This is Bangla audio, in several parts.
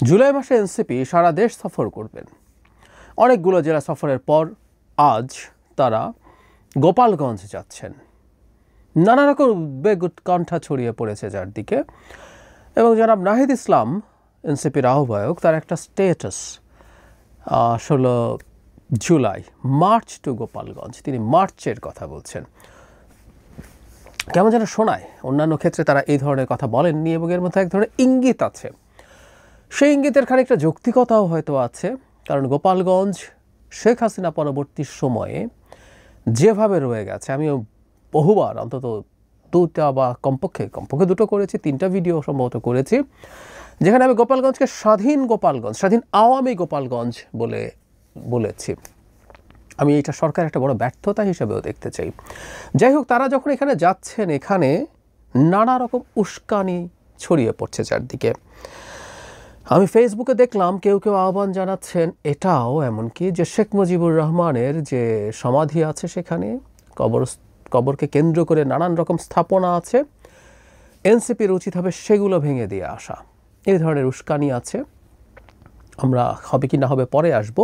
জুলাই মাসে এনসিপি সারা দেশ সফর করবেন। অনেকগুলো জেলা সফরের পর আজ তারা গোপালগঞ্জ যাচ্ছেন। নানা রকম উদ্বেগ উৎকণ্ঠা ছড়িয়ে পড়েছে চারদিকে, এবং জনাব নাহিদ ইসলাম এনসিপির আহ্বায়ক, তার একটা status 16 July march to Gopalganj, তিনি মার্চের কথা বলছেন। কেমন যেন শোনায়, অন্যান্য ক্ষেত্রে তারা এই ধরনের কথা বলেননি এবং এর মধ্যে এক ধরনের ইঙ্গিত আছে। সেই ইঙ্গিতের খানিকটা যৌক্তিকতাও হয়তো আছে, কারণ গোপালগঞ্জ শেখ হাসিনা পরবর্তী সময়ে যেভাবে রয়ে গেছে, আমিও বহুবার অন্তত দুটা বা কমপক্ষে দুটো করেছি, 3টা ভিডিও সম্ভবত করেছি, যেখানে আমি গোপালগঞ্জকে স্বাধীন গোপালগঞ্জ, স্বাধীন আওয়ামী গোপালগঞ্জ বলেছি। আমি এটা সরকার একটা বড় ব্যর্থতা হিসেবেও দেখতে চাই। যাই হোক, তারা যখন এখানে যাচ্ছেন, এখানে নানা রকম উস্কানি ছড়িয়ে পড়ছে চারদিকে। আমি ফেসবুকে দেখলাম কেউ কেউ আহ্বান জানাচ্ছেন এটাও, এমনকি যে শেখ মুজিবুর রহমানের যে সমাধি আছে সেখানে, কবরকে কেন্দ্র করে নানান রকম স্থাপনা আছে, এনসিপির উচিত হবে সেগুলো ভেঙে দিয়ে আসা। এই ধরনের উস্কানি আছে। আমরা হবে কি না হবে পরে আসব।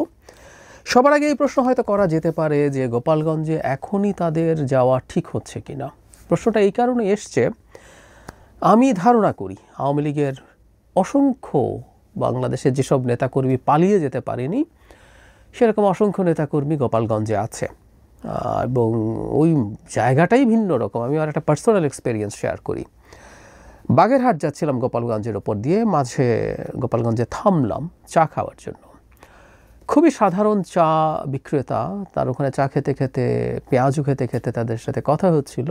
সবার আগে এই প্রশ্ন হয়তো করা যেতে পারে যে গোপালগঞ্জে এখনই তাদের যাওয়া ঠিক হচ্ছে কিনা। প্রশ্নটা এই কারণে এসছে, আমি ধারণা করি আওয়ামী লীগের অসংখ্য বাংলাদেশের যেসব নেতাকর্মী পালিয়ে যেতে পারেনি, সেরকম অসংখ্য নেতাকর্মী গোপালগঞ্জে আছে, এবং ওই জায়গাটাই ভিন্ন রকম। আমি আর একটা পার্সোনাল এক্সপিরিয়েন্স শেয়ার করি। বাগেরহাট যাচ্ছিলাম গোপালগঞ্জের ওপর দিয়ে, মাঝে গোপালগঞ্জে থামলাম চা খাওয়ার জন্য। খুবই সাধারণ চা বিক্রেতা, তার ওখানে চা খেতে খেতে, পেঁয়াজু খেতে খেতে তাদের সাথে কথা হচ্ছিল।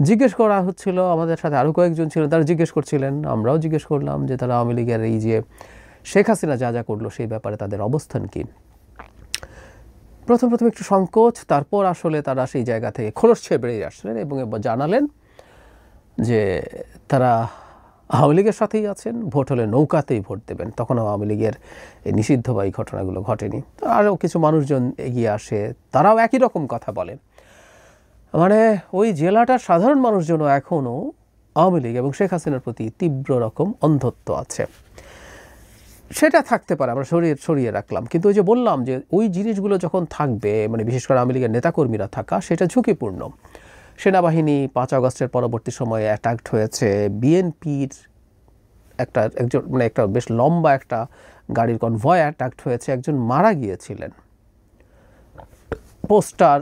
জিজ্ঞেস করা হচ্ছিল, আমাদের সাথে আরও কয়েকজন ছিলেন, তারা জিজ্ঞেস করছিলেন, আমরাও জিজ্ঞেস করলাম যে তারা আওয়ামী লীগের এই যে শেখ হাসিনা যা যা করলো সেই ব্যাপারে তাদের অবস্থান কী। প্রথম একটু সংকোচ, তারপর আসলে তারা সেই জায়গা থেকে খোলস ছেড়ে বেরিয়ে আসলেন এবং জানালেন যে তারা আওয়ামী লীগের সাথেই আছেন, ভোট হলে নৌকাতেই ভোট দেবেন। তখন আওয়ামী লীগের এই নিষিদ্ধ বা এই ঘটনাগুলো ঘটেনি। আরও কিছু মানুষজন এগিয়ে আসে, তারাও একই রকম কথা বলে। মানে ওই জেলাটার সাধারণ মানুষজনও এখনও আওয়ামী লীগ এবং শেখ হাসিনার প্রতি তীব্র রকম অন্ধত্ব আছে। সেটা থাকতে পারে, আমরা সরিয়ে রাখলাম, কিন্তু ওই যে বললাম যে ওই জিনিসগুলো যখন থাকবে, মানে বিশেষ করে আওয়ামী লীগের নেতাকর্মীরা থাকা, সেটা ঝুঁকিপূর্ণ। সেনাবাহিনী 5 আগস্টের পরবর্তী সময়ে অ্যাটাকড হয়েছে, বিএনপির একটা বেশ লম্বা একটা গাড়ির কনভয় অ্যাটাকড হয়েছে, একজন মারা গিয়েছিলেন। পোস্টার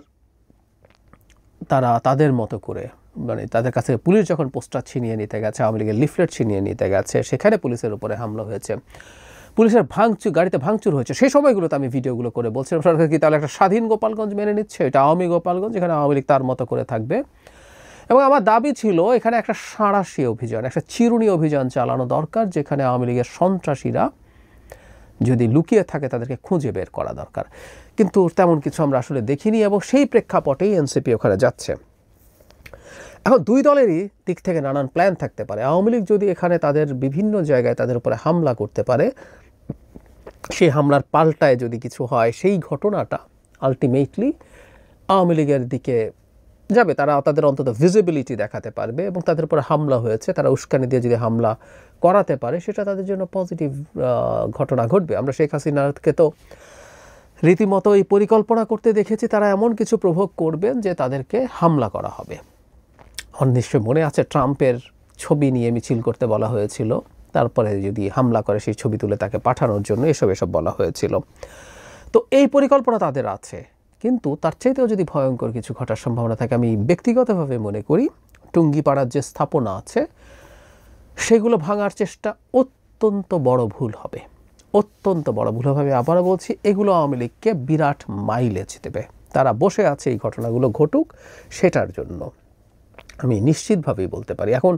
তারা তাদের মতো করে, মানে তাদের কাছে পুলিশ যখন পোস্টার ছিনিয়ে নিতে গেছে, আওয়ামী লীগের লিফলেট ছিনিয়ে নিতে গেছে, সেখানে পুলিশের উপরে হামলা হয়েছে, পুলিশের গাড়িতে ভাঙচুর হয়েছে। সেই সময়গুলোতে আমি ভিডিওগুলো করে বলছিলাম সরকার কি তাহলে একটা স্বাধীন গোপালগঞ্জ মেনে নিচ্ছে, এটা আওয়ামী গোপালগঞ্জ, এখানে আওয়ামী লীগ তার মতো করে থাকবে। এবং আমার দাবি ছিল এখানে একটা সাঁড়াশি অভিযান, একটা চিরুনি অভিযান চালানো দরকার, যেখানে আওয়ামী লীগের সন্ত্রাসীরা যদি লুকিয়ে থাকে তাদেরকে খুঁজে বের করা দরকার। কিন্তু তেমন কিছু আমরা আসলে দেখিনি, এবং সেই প্রেক্ষাপটেই এনসিপি ওখানে যাচ্ছে। এখন দুই দলেরই দিক থেকে নানান প্ল্যান থাকতে পারে। আওয়ামী লীগ যদি এখানে তাদের বিভিন্ন জায়গায় তাদের উপরে হামলা করতে পারে, সেই হামলার পাল্টায় যদি কিছু হয়, সেই ঘটনাটা আলটিমেটলি আওয়ামী লীগের দিকে যাবে। তারা তাদের অন্তত ভিজিবিলিটি দেখাতে পারবে, এবং তাদের উপরে হামলা হয়েছে, তারা উস্কানি দিয়ে যদি হামলা করাতে পারে, সেটা তাদের জন্য পজিটিভ ঘটনা ঘটবে। আমরা শেখ হাসিনাকে তো রীতিমতো এই পরিকল্পনা করতে দেখেছি, তারা এমন কিছু প্রভোগ করবেন যে তাদেরকে হামলা করা হবে। নিশ্চয় মনে আছে ট্রাম্পের ছবি নিয়ে মিছিল করতে বলা হয়েছিল, তারপরে যদি হামলা করে সেই ছবি তুলে তাকে পাঠানোর জন্য এসব বলা হয়েছিল। তো এই পরিকল্পনা তাদের আছে, কিন্তু তার চাইতেও যদি ভয়ঙ্কর কিছু ঘটার সম্ভাবনা থাকে, আমি ব্যক্তিগতভাবে মনে করি টুঙ্গিপাড়ার যে স্থাপনা আছে সেগুলো ভাঙার চেষ্টা অত্যন্ত বড় ভুল হবে, অত্যন্ত বড় ভুল হবে। আবারও বলছি, এগুলো আওয়ামী লীগকে বিরাট মাইলেজ দেবে। তারা বসে আছে এই ঘটনাগুলো ঘটুক সেটার জন্য, আমি নিশ্চিতভাবেই বলতে পারি। এখন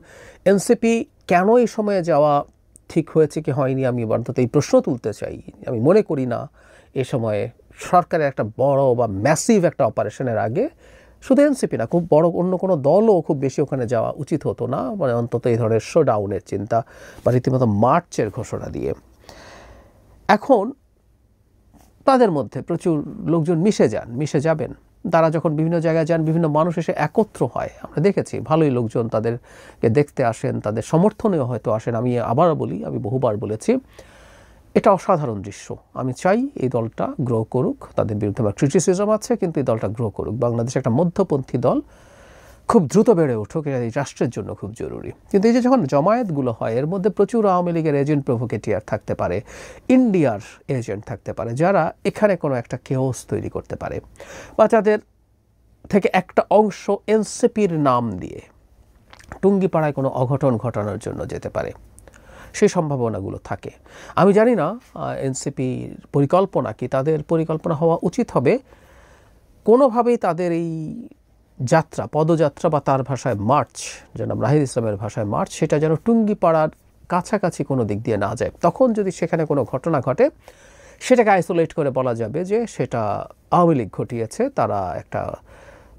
এনসিপি কেন এই সময়ে যাওয়া ঠিক হয়েছে কি হয়নি, আমি অন্তত এই প্রশ্ন তুলতে চাই। আমি মনে করি না এ সময়ে সরকারের একটা বড় বা ম্যাসিভ একটা অপারেশনের আগে শুধু এনসিপি না, খুব বড় অন্য কোনো দলও খুব বেশি ওখানে যাওয়া উচিত হতো না, মানে অন্তত এই ধরনের শোডাউনের চিন্তা বা রীতিমতো মার্চের ঘোষণা দিয়ে। এখন তাদের মধ্যে প্রচুর লোকজন মিশে যাবেন। তারা যখন বিভিন্ন জায়গায় যান, বিভিন্ন মানুষ এসে একত্র হয়, আমরা দেখেছি ভালোই লোকজন তাদেরকে দেখতে আসেন, তাদের সমর্থনেও হয়তো আসেন। আমি আবারও বলি, আমি বহুবার বলেছি, এটা অসাধারণ দৃশ্য। আমি চাই এই দলটা গ্রো করুক। তাদের বিরুদ্ধে আমার ক্রিটিসিজম আছে, কিন্তু এই দলটা গ্রো করুক। বাংলাদেশ একটা মধ্যপন্থী দল, খুব দ্রুত বেড়ে উঠুক, এটা এই রাষ্ট্রের জন্য খুব জরুরি। কিন্তু এই যে যখন জমায়েতগুলো হয়, এর মধ্যে প্রচুর আওয়ামী লীগের এজেন্ট প্রভোকেটিয়ার থাকতে পারে, ইন্ডিয়ার এজেন্ট থাকতে পারে, যারা এখানে কোনো একটা কেওস তৈরি করতে পারে, বা যাদের থেকে একটা অংশ এনসিপির নাম দিয়ে টুঙ্গিপাড়ায় কোনো অঘটন ঘটানোর জন্য যেতে পারে, সেই সম্ভাবনাগুলো থাকে। আমি জানি না এনসিপির পরিকল্পনা কি। তাদের পরিকল্পনা হওয়া উচিত হবে কোনোভাবেই তাদের এই যাত্রা, পদযাত্রা বা তার ভাষায় মার্চ, জনাব নাহিদ ইসলামের ভাষায় মার্চ, সেটা যেন টুঙ্গিপাড়ার কাছাকাছি কোনো দিক দিয়ে না যায়। তখন যদি সেখানে কোনো ঘটনা ঘটে, সেটাকে আইসোলেট করে বলা যাবে যে সেটা আওয়ামী লীগ ঘটিয়েছে, তারা একটা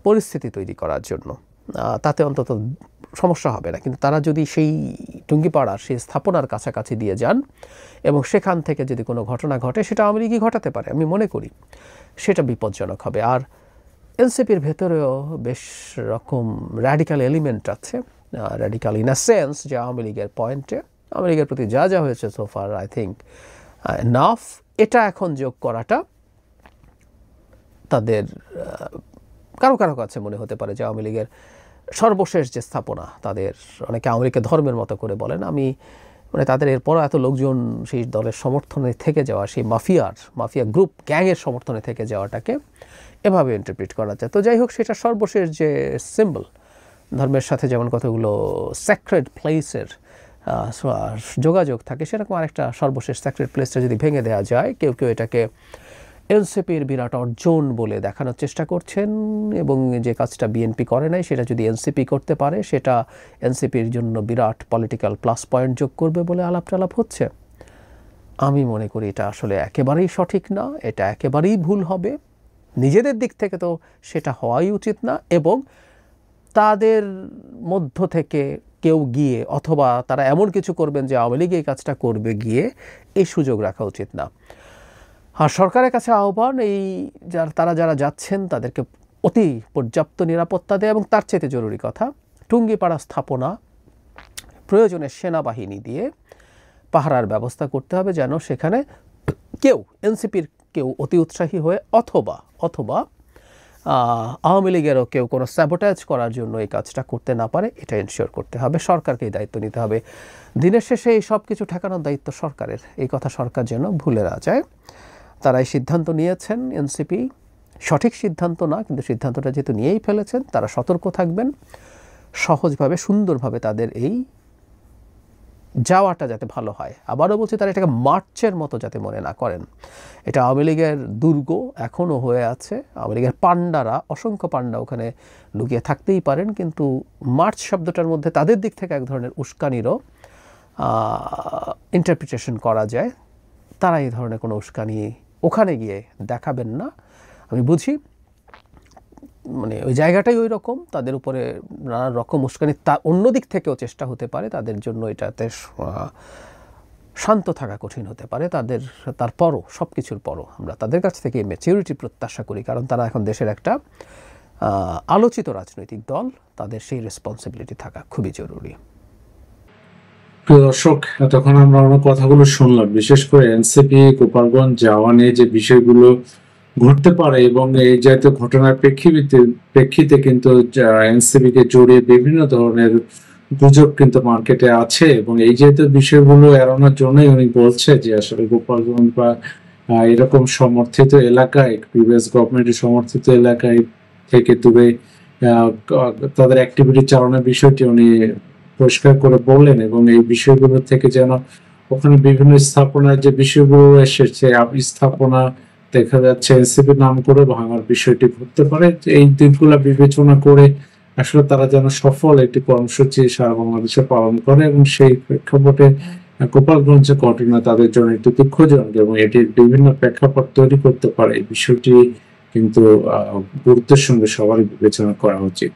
পরিস্থিতি তৈরি করার জন্য। তাতে অন্তত সমস্যা হবে না। কিন্তু তারা যদি সেই টুঙ্গিপাড়ার সেই স্থাপনার কাছাকাছি দিয়ে যান এবং সেখান থেকে যদি কোনো ঘটনা ঘটে, সেটা আওয়ামী লীগই ঘটাতে পারে, আমি মনে করি সেটা বিপজ্জনক হবে। আর এনসিপির ভেতরেও বেশ রকম র্যাডিক্যাল এলিমেন্ট আছে, র্যাডিক্যাল ইন আ সেন্স যে আওয়ামী লীগের পয়েন্টে, আওয়ামী লীগের প্রতি যা যা হয়েছে সোফার আই থিঙ্ক এনাফ। এটা এখন যোগ করাটা তাদের কারো কারো কাছে মনে হতে পারে যে আওয়ামী লীগের সর্বশেষ যে স্থাপনা, তাদের অনেকে আওয়ামী লীগকে ধর্মের মতো করে বলেন, আমি মানে তাদের এরপরও এত লোকজন সেই দলের সমর্থনে থেকে যাওয়া, সেই মাফিয়া গ্রুপ গ্যাংয়ের সমর্থনে থেকে যাওয়াটাকে এভাবে ইন্টারপ্রিট করা যায়। তো যাই হোক, সেটা সর্বশেষ যে সিম্বল, ধর্মের সাথে যেমন কতগুলো স্যাক্রেড প্লেসের যোগাযোগ থাকে, সেরকম আরেকটা সর্বশেষ স্যাক্রেড প্লেসটা যদি ভেঙে দেওয়া যায়, কেউ কেউ এটাকে এনসিপির বিরাট অর্জন বলে দেখানোর চেষ্টা করছেন, এবং যে কাজটা বিএনপি করে নাই সেটা যদি এনসিপি করতে পারে, সেটা এনসিপির জন্য বিরাট পলিটিক্যাল প্লাস পয়েন্ট যোগ করবে বলে আলাপ হচ্ছে। আমি মনে করি এটা আসলে একেবারেই সঠিক না, এটা একেবারেই ভুল হবে। নিজেদের দিক থেকে তো সেটা হওয়াই উচিত না, এবং তাদের মধ্য থেকে কেউ গিয়ে অথবা তারা এমন কিছু করবেন যে আওয়ামী লীগ এই কাজটা করবে গিয়ে, এই সুযোগ রাখা উচিত না। আর সরকারের কাছে আহ্বান, এই তারা যারা যাচ্ছেন তাদেরকে অতি পর্যাপ্ত নিরাপত্তা দেয়, এবং তার চাইতে জরুরি কথা, টুঙ্গিপাড়া স্থাপনা প্রয়োজনে সেনাবাহিনী দিয়ে পাহারার ব্যবস্থা করতে হবে, যেন সেখানে কেউ এনসিপির কেউ অতি উৎসাহী হয়ে অথবা আওয়ামী লীগেরও কেউ কোনো স্যাবোটাজ করার জন্য এই কাজটা করতে না পারে, এটা এনশিওর করতে হবে। সরকারকে এই দায়িত্ব নিতে হবে। দিনের শেষে এই সব কিছু ঠেকানোর দায়িত্ব সরকারের, এই কথা সরকার যেন ভুলে না যায়। তারা এই সিদ্ধান্ত নিয়েছেন, এনসিপি সঠিক সিদ্ধান্ত না, কিন্তু সিদ্ধান্তটা যেহেতু নিয়েই ফেলেছেন, তারা সতর্ক থাকবেন, সহজভাবে সুন্দরভাবে তাদের এই যাওয়াটা যাতে ভালো হয়। আবারও বলছি, তারা এটাকে মার্চের মতো যাতে মনে না করেন। এটা আওয়ামী লীগের দুর্গ এখনও হয়ে আছে, আওয়ামী লীগের পান্ডারা, অসংখ্য পান্ডা ওখানে লুকিয়ে থাকতেই পারেন, কিন্তু মার্চ শব্দটার মধ্যে তাদের দিক থেকে এক ধরনের উস্কানিরও ইন্টারপ্রিটেশন করা যায়। তারা এই ধরনের কোনো উস্কানি ওখানে গিয়ে দেখাবেন না। আমি বুঝি মানে ওই জায়গাটাই ওই রকম, তাদের উপরে নানা রকম উস্কানি, তা অন্য দিক থেকেও চেষ্টা হতে পারে তাদের জন্য এটাতে শান্ত থাকা কঠিন হতে পারে তারপরও সব কিছুর পরও আমরা তাদের কাছ থেকে ম্যাচিউরিটি প্রত্যাশা করি, কারণ তারা এখন দেশের একটা আলোচিত রাজনৈতিক দল, তাদের সেই রেসপন্সিবিলিটি থাকা খুবই জরুরি। প্রিয় দর্শক, এতক্ষণ আমরা অনেক কথাগুলো শুনলাম, বিশেষ করে এনসিপি গোপালগঞ্জ যাওয়া নিয়ে যে বিষয়গুলো ঘটতে পারে, এবং এই জাতীয় ঘটনার প্রেক্ষিতে কিন্তু এনসিপি কে জড়িয়ে বিভিন্ন ধরনের গুজব কিন্তু মার্কেটে আছে, এবং এই জাতীয় বিষয়গুলো এড়ানোর জন্যই উনি বলছে যে আসলে গোপালগঞ্জ বা এরকম সমর্থিত এলাকায়, প্রিভিয়াস গভর্নমেন্টের সমর্থিত এলাকায় থেকে দূরে তাদের অ্যাক্টিভিটি চালানোর বিষয়টি উনি পরিষ্কার করে বললেন, এবং এই বিষয়গুলো থেকে যেন ওখানে বিভিন্ন স্থাপনার যে বিষয়গুলো এসেছে, স্থাপনা দেখা যাচ্ছে এনসিপি নাম করে ভাঙার বিষয়টি ঘটতে পারে, এই দিকগুলো বিবেচনা করে আসলে তারা যেন সফল একটি কর্মসূচি সারা বাংলাদেশে পালন করে, এবং সেই প্রেক্ষাপটে গোপালগঞ্জের ঘটনা তাদের জন্য একটু দুঃখজনক, এবং এটির বিভিন্ন প্রেক্ষাপট তৈরি করতে পারে। এই বিষয়টি কিন্তু গুরুত্বের সঙ্গে সবারই বিবেচনা করা উচিত।